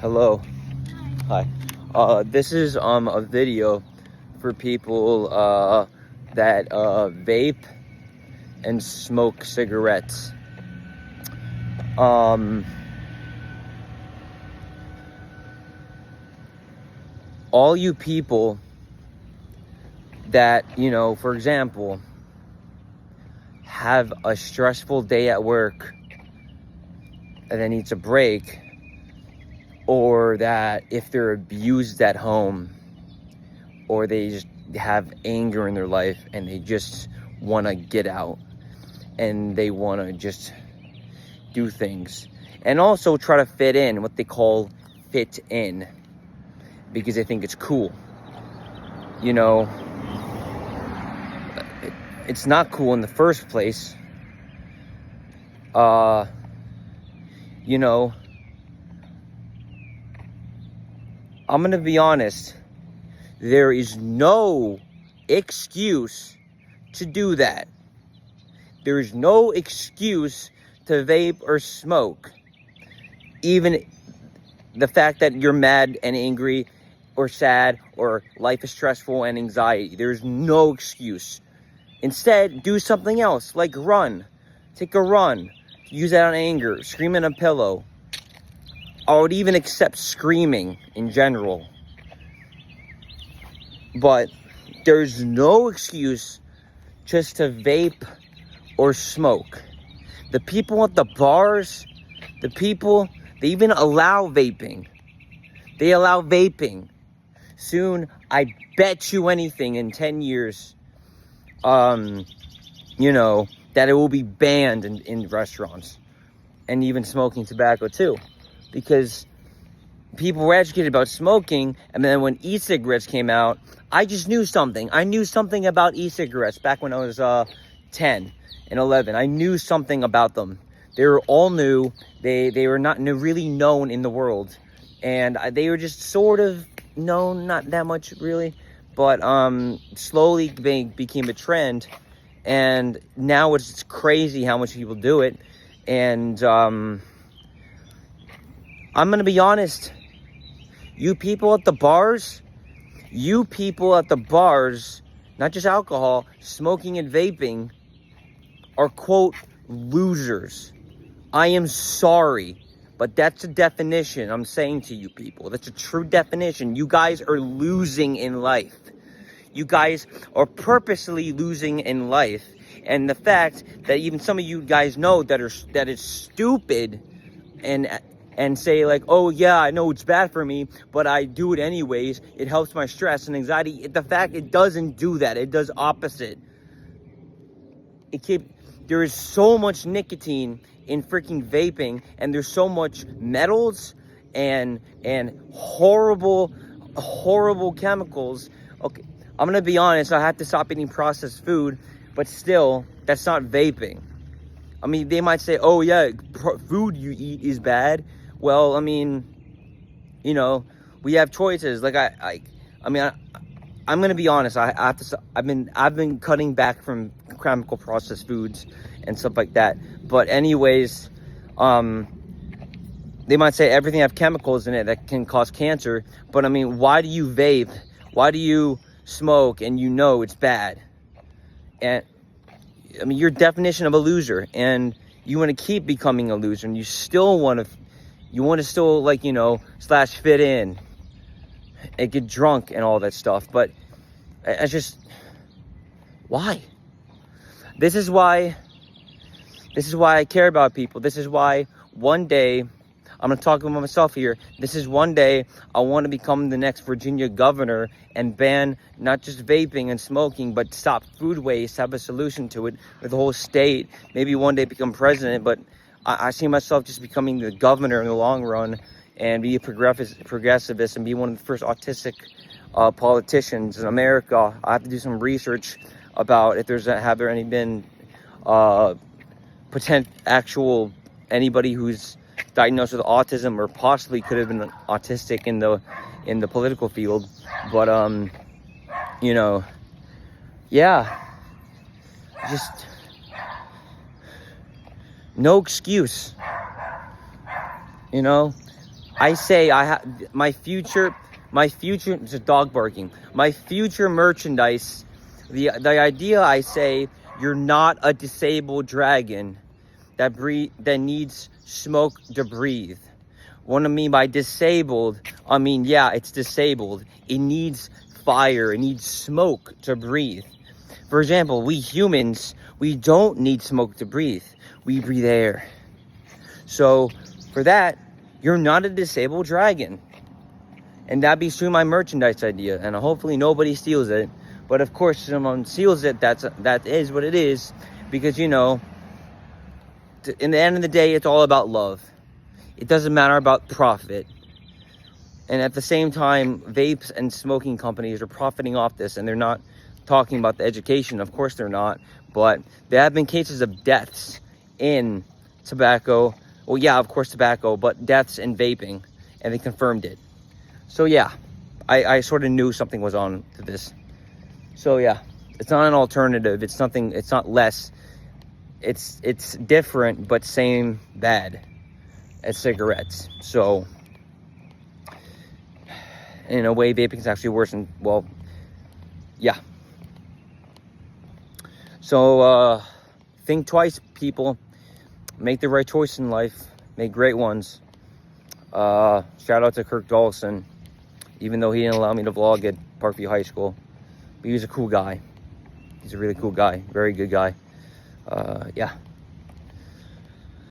Hello. Hi. This is a video for people that vape and smoke cigarettes. All you people that, for example, have a stressful day at work and then needs a break, or that if they're abused at home, or they just have anger in their life and they just want to get out and they want to just do things and also try to fit in, what they call fit in, because they think it's cool. It's not cool in the first place. I'm gonna be honest, there is no excuse to do that. There is no excuse to vape or smoke. Even the fact that you're mad and angry or sad or life is stressful and anxiety, there's no excuse. Instead, do something else, like run. Take a run. Use that on anger. Scream in a pillow. I would even accept screaming in general. But there's no excuse just to vape or smoke. The people at the bars, they even allow vaping. They allow vaping. Soon, I bet you anything in 10 years, that it will be banned in restaurants, and even smoking tobacco too, because people were educated about smoking. And then when e-cigarettes came out, I just knew something. I knew something about e-cigarettes back when I was 10 and 11. I knew something about them. They were all new. They were not really known in the world, and they were just sort of known, not that much really, but slowly they became a trend. And now it's crazy how much people do it. And I'm gonna be honest, you people at the bars, not just alcohol, smoking and vaping, are, quote, losers. I am sorry, but that's a definition I'm saying to you people. That's a true definition. You guys are losing in life. You guys are purposely losing in life. And the fact that even some of you guys know that is stupid, and say like, oh yeah, I know it's bad for me, but I do it anyways. It helps my stress and anxiety. The fact it doesn't do that. It does opposite. There is so much nicotine in freaking vaping, and there's so much metals and horrible chemicals. Okay, I'm gonna be honest, I have to stop eating processed food, but still, that's not vaping. I mean, they might say, oh yeah, food you eat is bad. Well, I mean, we have choices. Like I'm gonna be honest. I've been cutting back from chemical processed foods and stuff like that. But anyways, they might say everything have chemicals in it that can cause cancer. But I mean, why do you vape? Why do you smoke and it's bad? And I mean, your definition of a loser, and you want to keep becoming a loser, and you still want to still slash fit in and get drunk and all that stuff. But I just, why? This is why I care about people. This is why one day, I'm going to talk about myself here. This is one day I want to become the next Virginia governor and ban not just vaping and smoking, but stop food waste, have a solution to it with the whole state. Maybe one day become president, but I see myself just becoming the governor in the long run, and be a progressivist and be one of the first autistic politicians in America. I have to do some research about if have there any been actual anybody who's diagnosed with autism or possibly could have been autistic in the political field. But yeah, just no excuse. I say I have my future, it's a dog barking. My future merchandise, the idea, I say, you're not a disabled dragon that needs smoke to breathe. What I mean by disabled, I mean, yeah, it's disabled. It needs fire, it needs smoke to breathe. For example, we humans, we don't need smoke to breathe. We breathe air. So for that, you're not a disabled dragon. And that'd be soon my merchandise idea. And hopefully nobody steals it. But of course, someone steals it, that is what it is. Because, you know, in the end of the day, it's all about love. It doesn't matter about profit. And at the same time, vapes and smoking companies are profiting off this, and they're not talking about the education. Of course they're not. But there have been cases of deaths in tobacco. Well, yeah, of course tobacco, but deaths in vaping, and they confirmed it. So yeah, I sort of knew something was on to this. So yeah, it's not an alternative. It's nothing. It's not less. It's different, but same bad as cigarettes. So in a way, vaping is actually worse. And well, yeah. So think twice, people. Make the right choice in life. Make great ones. Shout out to Kirk Dawson, even though he didn't allow me to vlog at Parkview High School. But he was a cool guy. He's a really cool guy. Very good guy. Yeah.